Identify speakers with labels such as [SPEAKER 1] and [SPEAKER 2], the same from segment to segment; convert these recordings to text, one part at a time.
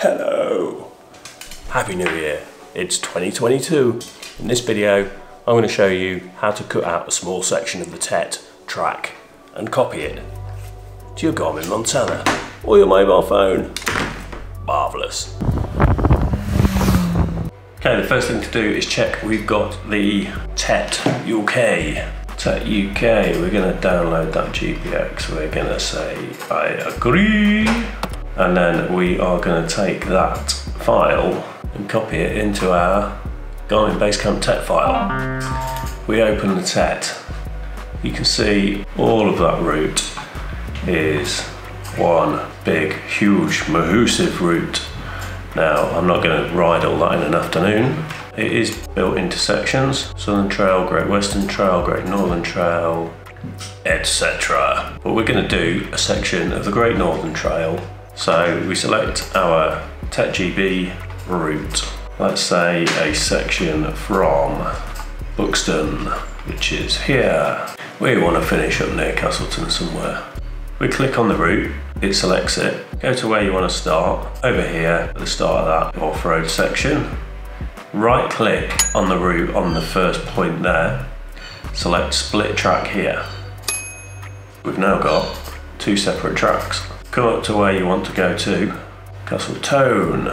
[SPEAKER 1] Hello! Happy New Year! It's 2022. In this video, I'm going to show you how to cut out a small section of the TET track and copy it to your Garmin Montana or your mobile phone. Marvellous. Okay, the first thing to do is check we've got the TET UK. TET UK, we're going to download that GPX. We're going to say, I agree. And then we are going to take that file and copy it into our Garmin Basecamp TET file. We open the TET. You can see all of that route is one big, huge, mahoosive route. Now, I'm not going to ride all that in an afternoon. It is built into sections: Southern Trail, Great Western Trail, Great Northern Trail, etc. But we're going to do a section of the Great Northern Trail. So we select our TET GB route. Let's say a section from Buxton, which is here. We want to finish up near Castleton somewhere. We click on the route, it selects it, go to where you want to start. Over here at the start of that off-road section, right click on the route on the first point there, select split track here. We've now got two separate tracks. Come up to where you want to go to, Castleton.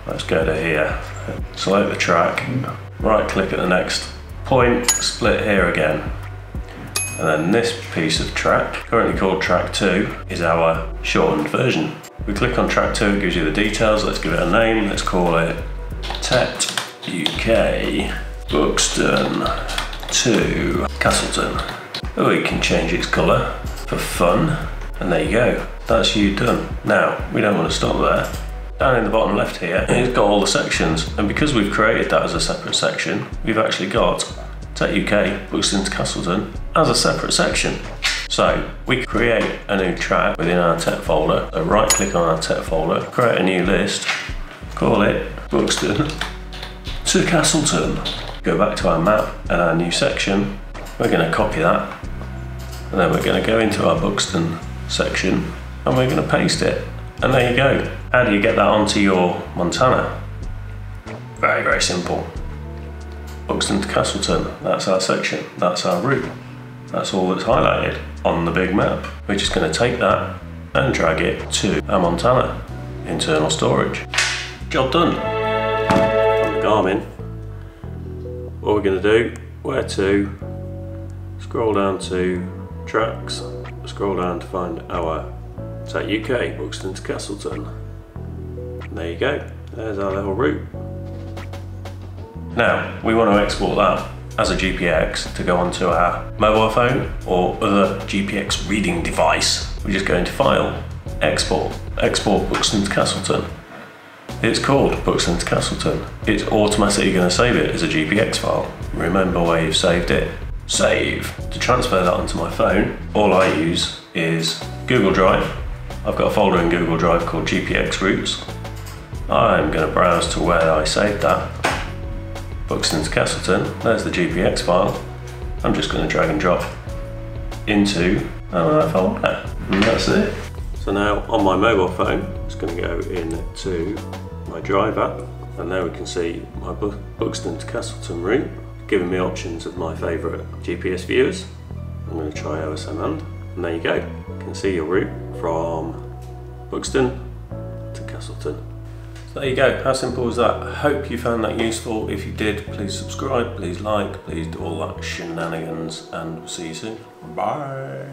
[SPEAKER 1] Let's go to here, select the track, right click at the next point, split here again. And then this piece of track, currently called track 2, is our shortened version. We click on track 2, it gives you the details. Let's give it a name, let's call it TET UK Buxton to Castleton. Oh, we can change its colour for fun. And there you go, that's you done. Now, we don't want to stop there. Down in the bottom left here, it's got all the sections. And because we've created that as a separate section, we've actually got TET UK, Buxton to Castleton, as a separate section. So, we create a new track within our TET folder. So right click on our TET folder, create a new list, call it Buxton to Castleton. Go back to our map and our new section. We're going to copy that. And then we're going to go into our Buxton section and we're going to paste it, and there you go. How do you get that onto your Montana? Very, very simple. Buxton to Castleton, that's our section, that's our route, that's all that's highlighted on the big map. We're just going to take that and drag it to our Montana internal storage. Job done. On the Garmin, what we're going to do, where to, scroll down to tracks, scroll down to find our TET UK, Buxton to Castleton. And there you go, there's our little route. Now, we want to export that as a GPX to go onto our mobile phone or other GPX reading device. We just go into File, Export, Export Buxton to Castleton. It's called Buxton to Castleton. It's automatically going to save it as a GPX file. Remember where you've saved it. Save. To transfer that onto my phone, all I use is Google Drive. I've got a folder in Google Drive called GPX Routes. I'm going to browse to where I saved that. Buxton to Castleton, there's the GPX file. I'm just going to drag and drop into that folder, and that's it. So now on my mobile phone, it's going to go into my Drive app, and there we can see my Buxton to Castleton route, giving me options of my favourite GPS viewers. I'm going to try OSMand, and there you go. You can see your route from Buxton to Castleton. So there you go, how simple is that? I hope you found that useful. If you did, please subscribe, please like, please do all that shenanigans, and we'll see you soon. Bye!